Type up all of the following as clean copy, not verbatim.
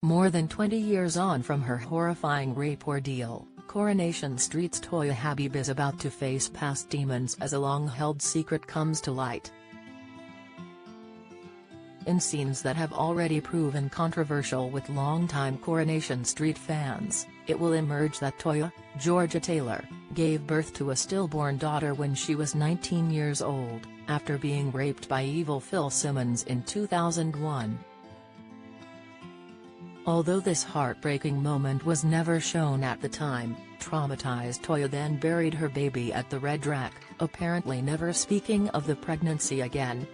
More than 20 years on from her horrifying rape ordeal, Coronation Street's Toyah Habib is about to face past demons as a long-held secret comes to light. In scenes that have already proven controversial with longtime Coronation Street fans, it will emerge that Toyah, Georgia Taylor, gave birth to a stillborn daughter when she was 19 years old, after being raped by evil Phil Simmons in 2001. Although this heartbreaking moment was never shown at the time, traumatized Toyah then buried her baby at the Red Rack, apparently never speaking of the pregnancy again.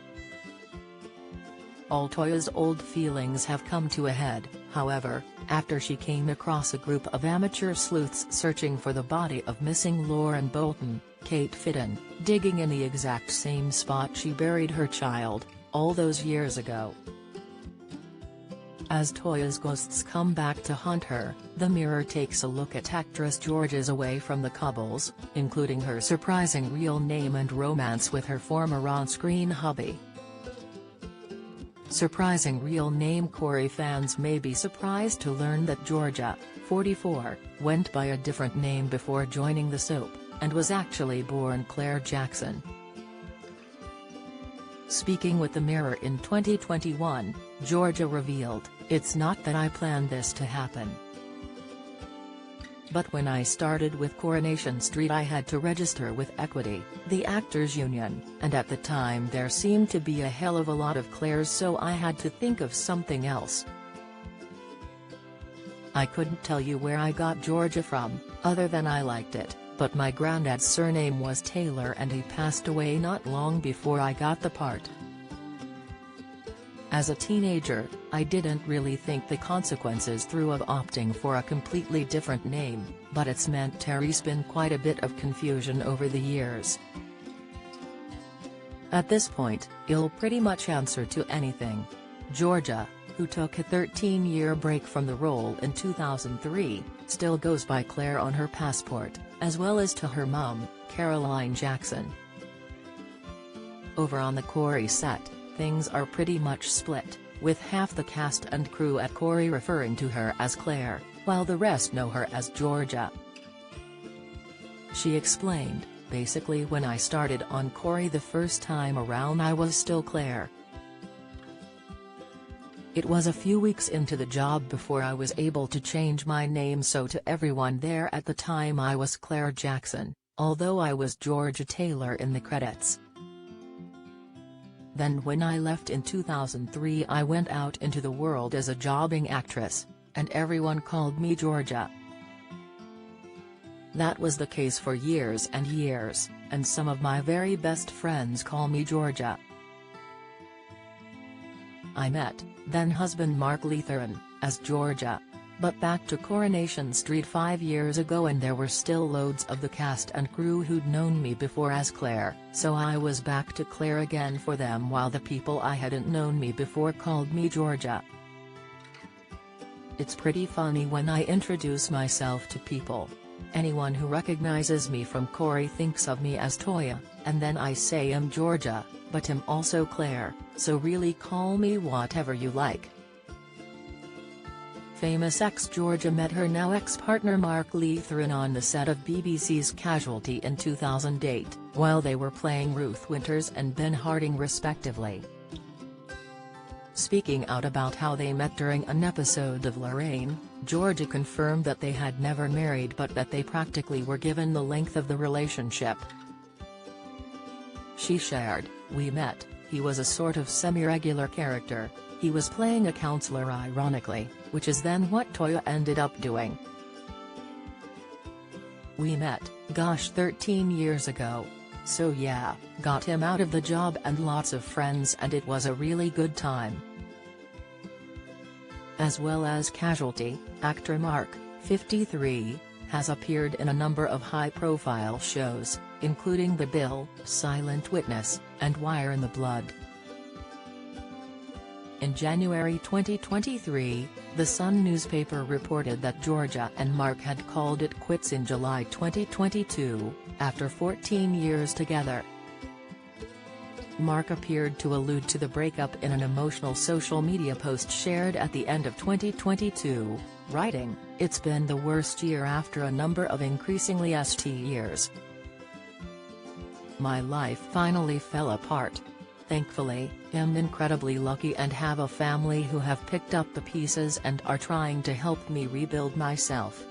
All Toyah's old feelings have come to a head, however, after she came across a group of amateur sleuths searching for the body of missing Lauren Bolton, Kate Fitton, digging in the exact same spot she buried her child, all those years ago. As Toyah's ghosts come back to haunt her, the Mirror takes a look at actress Georgia's away from the cobbles, including her surprising real name and romance with her former on-screen hubby. Surprising real name. Corey fans may be surprised to learn that Georgia, 44, went by a different name before joining the soap, and was actually born Claire Jackson. Speaking with the Mirror in 2021, Georgia revealed, "It's not that I planned this to happen. But when I started with Coronation Street I had to register with Equity, the actors union, and at the time there seemed to be a hell of a lot of Claires, so I had to think of something else. I couldn't tell you where I got Georgia from, other than I liked it, but my granddad's surname was Taylor and he passed away not long before I got the part. As a teenager, I didn't really think the consequences through of opting for a completely different name, but it's meant there's been quite a bit of confusion over the years. At this point, I'll pretty much answer to anything." Georgia, who took a 13-year break from the role in 2003, still goes by Claire on her passport, as well as to her mum, Caroline Jackson. Over on the Corey set, things are pretty much split, with half the cast and crew at Corey referring to her as Claire, while the rest know her as Georgia. She explained, "Basically when I started on Corey the first time around I was still Claire. It was a few weeks into the job before I was able to change my name, so to everyone there at the time I was Claire Jackson, although I was Georgia Taylor in the credits. Then when I left in 2003 I went out into the world as a jobbing actress, and everyone called me Georgia. That was the case for years and years, and some of my very best friends call me Georgia." I met, then husband Mark Leatheran, as Georgia. But back to Coronation Street 5 years ago and there were still loads of the cast and crew who'd known me before as Claire, so I was back to Claire again for them while the people I hadn't known me before called me Georgia. It's pretty funny when I introduce myself to people. Anyone who recognizes me from Corey thinks of me as Toyah, and then I say I'm Georgia, but I'm also Claire, so really call me whatever you like." Famous ex-Georgia met her now ex-partner Mark Leatheran on the set of BBC's Casualty in 2008, while they were playing Ruth Winters and Ben Harding respectively. Speaking out about how they met during an episode of Lorraine, Georgia confirmed that they had never married but that they practically were given the length of the relationship. She shared, "We met, he was a sort of semi-regular character. He was playing a counselor ironically, which is then what Toyah ended up doing. We met, gosh 13 years ago. So yeah, got him out of the job and lots of friends and it was a really good time." As well as Casualty, actor Mark, 53, has appeared in a number of high-profile shows, including The Bill, Silent Witness, and Wire in the Blood. In January 2023, The Sun newspaper reported that Georgia and Mark had called it quits in July 2022, after 14 years together. Mark appeared to allude to the breakup in an emotional social media post shared at the end of 2022, writing, "It's been the worst year after a number of increasingly st years. My life finally fell apart. Thankfully, I'm incredibly lucky and have a family who have picked up the pieces and are trying to help me rebuild myself.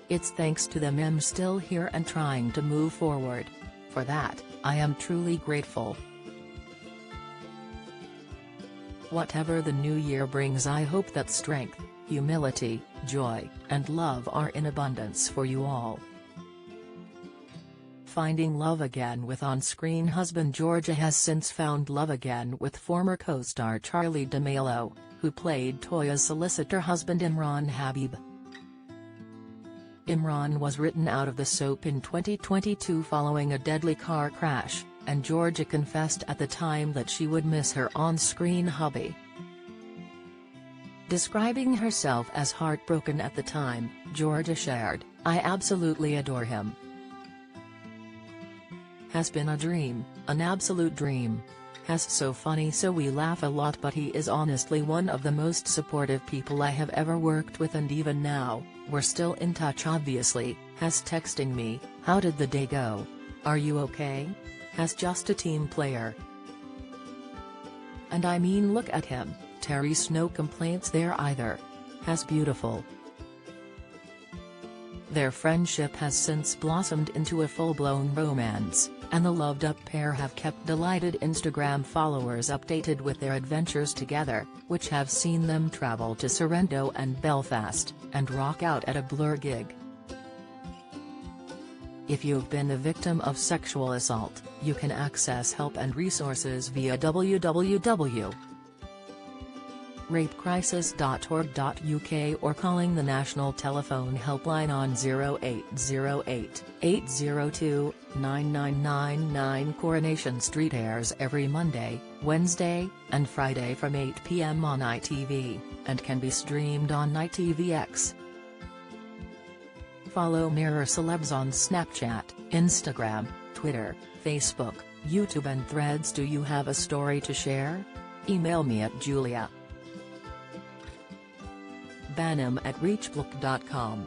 It's thanks to them I'm still here and trying to move forward. For that, I am truly grateful. Whatever the new year brings, I hope that strength, humility, joy, and love are in abundance for you all." Finding love again with on-screen husband Georgia has since found love again with former co-star Charli D'Amelio, who played Toyah's solicitor husband Imran Habib. Imran was written out of the soap in 2022 following a deadly car crash, and Georgia confessed at the time that she would miss her on-screen hubby. Describing herself as heartbroken at the time, Georgia shared, "I absolutely adore him. Has been a dream, an absolute dream. Has so funny, so we laugh a lot, but he is honestly one of the most supportive people I have ever worked with, and even now, we're still in touch obviously. Has texting me, how did the day go? Are you okay? Has just a team player. And I mean, look at him, Terry's no complaints there either. Has beautiful." Their friendship has since blossomed into a full-blown romance, and the loved-up pair have kept delighted Instagram followers updated with their adventures together, which have seen them travel to Sorrento and Belfast, and rock out at a Blur gig. If you've been the victim of sexual assault, you can access help and resources via www.rapecrisis.org.uk or calling the national telephone helpline on 0808 802 9999. Coronation Street airs every Monday, Wednesday, and Friday from 8 p.m. on ITV, and can be streamed on ITVX. Follow Mirror Celebs on Snapchat, Instagram, Twitter, Facebook, YouTube and Threads. Do you have a story to share? Email me at julia.banham@reachbook.com.